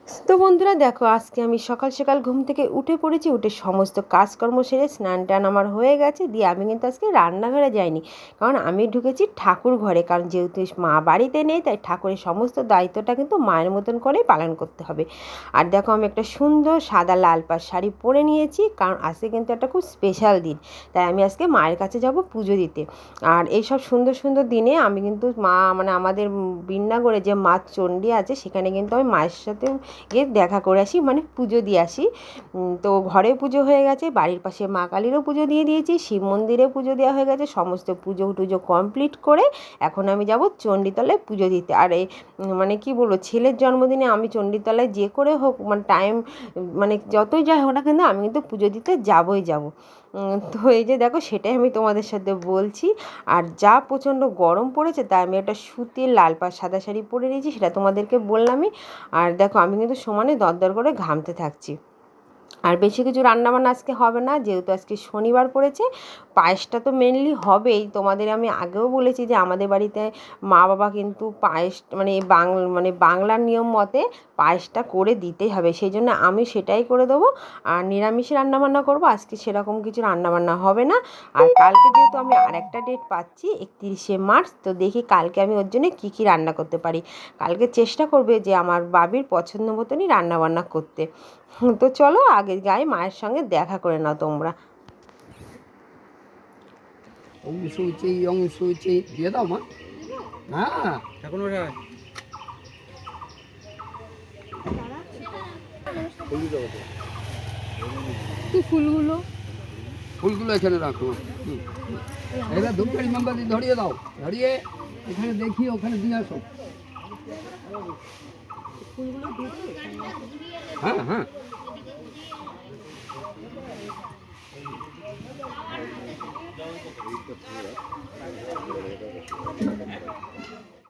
তো বন্ধুরা দেখো, আজকে আমি সকাল সকাল ঘুম থেকে উঠে পড়েছি। উঠে সমস্ত কাজকর্ম সেরে স্নান টান আমার হয়ে গেছে। দিয়ে আমি কিন্তু আজকে রান্নাঘরে যাইনি, কারণ আমি ঢুকেছি ঠাকুর ঘরে। কারণ যেহেতু মা বাড়িতে নেই, তাই ঠাকুরের সমস্ত দায়িত্বটা কিন্তু মায়ের মতন করেই পালন করতে হবে। আর দেখো, আমি একটা সুন্দর সাদা লাল পাড় শাড়ি পরে নিয়েছি, কারণ আজকে কিন্তু একটা খুব স্পেশাল দিন। তাই আমি আজকে মায়ের কাছে যাব পুজো দিতে। আর এইসব সুন্দর সুন্দর দিনে আমি কিন্তু আমাদের বিন্যাগড়ে যে মা চণ্ডী আছে, সেখানে কিন্তু আমি মায়ের সাথে গিয়ে দেখা করে আসি, মানে পুজো দিয়ে আসি। তো ঘরে পুজো হয়ে গেছে, বাড়ির পাশে মা কালীরও পুজো দিয়ে দিয়েছি, শিব মন্দিরে পুজো দেওয়া হয়ে গেছে। সমস্ত পুজো টুজো কমপ্লিট করে এখন আমি যাব চণ্ডীতলায় পুজো দিতে। আর এই কি বলবো, ছেলের জন্মদিনে আমি চণ্ডীতলায় যে করে হোক, টাইম যতই যাই হোক না, কিন্তু আমি কিন্তু পুজো দিতে যাবই যাব। তো এই যে দেখো, সেটাই আমি তোমাদের সাথে বলছি। আর যা প্রচণ্ড গরম পড়েছে, তাই আমি একটা সুতির লাল পাড় সাদা শাড়ি পরে নিয়েছি, সেটা তোমাদেরকে বললামই। আর দেখো, আমি কিন্তু সমানে দরদর করে ঘামতে থাকছি। আর বেশি কিছু রান্নাবান্না আজকে হবে না, যেহেতু আজকে শনিবার পড়েছে। পায়েসটা তো মেনলি হবেই। তোমাদের আমি আগেও বলেছি যে আমাদের বাড়িতে মা বাবা কিন্তু পায়েস বাংলার নিয়ম মতে পায়েসটা করে দিতেই হবে, সেই জন্য আমি সেটাই করে দেবো। আর নিরামিষ রান্নাবান্না করবো, আজকে সেরকম কিছু রান্নাবান্না হবে না। আর কালকে যেহেতু আমি আরেকটা ডেট পাচ্ছি, 31শে মার্চ, তো দেখি কালকে আমি ওর জন্য কী কী রান্না করতে পারি। কালকে চেষ্টা করবে যে আমার বাবির পছন্দ মতনই রান্নাবান্না করতে। তো চলো আগে যাই, মায়ের সঙ্গে দেখা করে নাও তোমরা। দিয়ে দাও মা। হ্যাঁ, এখন ফুলগুলো ফুলগুলো এখানে রাখো। এবার ধূপকাঠি মোমবাতি ধরিয়ে দাও, ধরিয়ে এখানে দেখি ওখানে দিয়ে আসো। হ্যাঁ হ্যাঁ,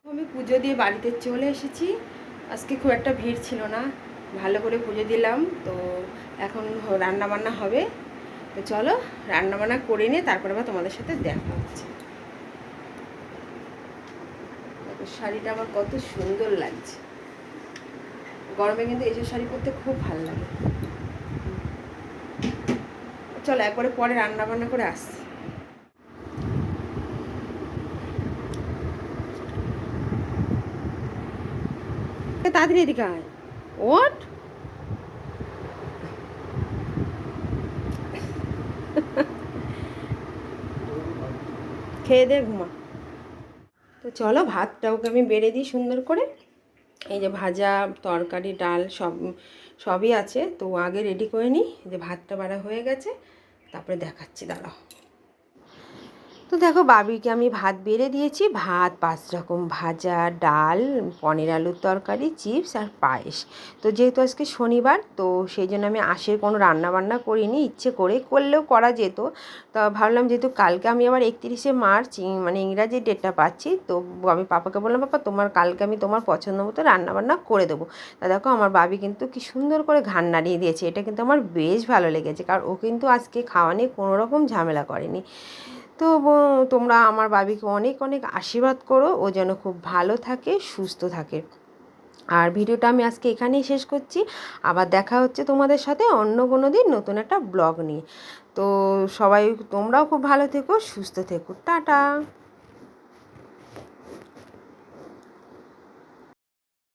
আমি পুজো দিয়ে বাড়িতে চলে এসেছি। আজকে খুব একটা ভিড় ছিল না, ভালো করে পুজো দিলাম। তো এখন রান্না বান্না হবে। তো চলো রান্না বান্না করে নিয়ে তারপরে আবার তোমাদের সাথে দেখা হচ্ছে। দেখো, শাড়িটা আমার কত সুন্দর লাগছে। গরমে কিন্তু এইসব শাড়ি পরতে খুব ভালো লাগে। চলো একবারে পরে রান্না বান্না করে আসছি। তাড়াতাড়ি এদিকে আয়। ওঠ, খেয়ে দে, ঘুমা। তো চলো ভাতটাওকে আমি বেড়ে দিই সুন্দর করে। এই যে ভাজা, তরকারি, ডাল সবই আছে, তো আগে রেডি করে নিই। যে ভাতটা বাড়া হয়ে গেছে, তারপরে দেখাচ্ছি, দাঁড়াও। তো দেখো, বাবিকে আমি ভাত বেড়ে দিয়েছি। ভাত 5 রকম ভাজা, ডাল, পনির আলুর তরকারি, চিপস আর পায়েস। তো যেহেতু আজকে শনিবার, তো সেই জন্য আমি আঁশের কোনো রান্নাবান্না করিনি। ইচ্ছে করে করলেও করা যেত, তা ভাবলাম যেহেতু কালকে আমি আবার 31শে মার্চ ইংরাজি ডেটটা পাচ্ছি, তো আমি পাপাকে বললাম, পাপা কালকে আমি তোমার পছন্দ মতো রান্নাবান্না করে দেবো। তা দেখো, আমার বাবি কিন্তু কি সুন্দর করে ঘান নাড়িয়ে দিয়েছে। এটা কিন্তু আমার বেশ ভালো লেগেছে, কারণ ও কিন্তু আজকে খাওয়া নিয়ে কোনো রকম ঝামেলা করেনি। তো তোমরা আমার বাবিকে অনেক অনেক আশীর্বাদ করো, ও যেন খুব ভালো থাকে, সুস্থ থাকে। আর ভিডিওটা আমি আজকে এখানেই শেষ করছি। আবার দেখা হচ্ছে তোমাদের সাথে অন্য কোনো দিন নতুন একটা ব্লগ নিয়ে। তো সবাই তোমরাও খুব ভালো থেকো, সুস্থ থেকো, টাটা।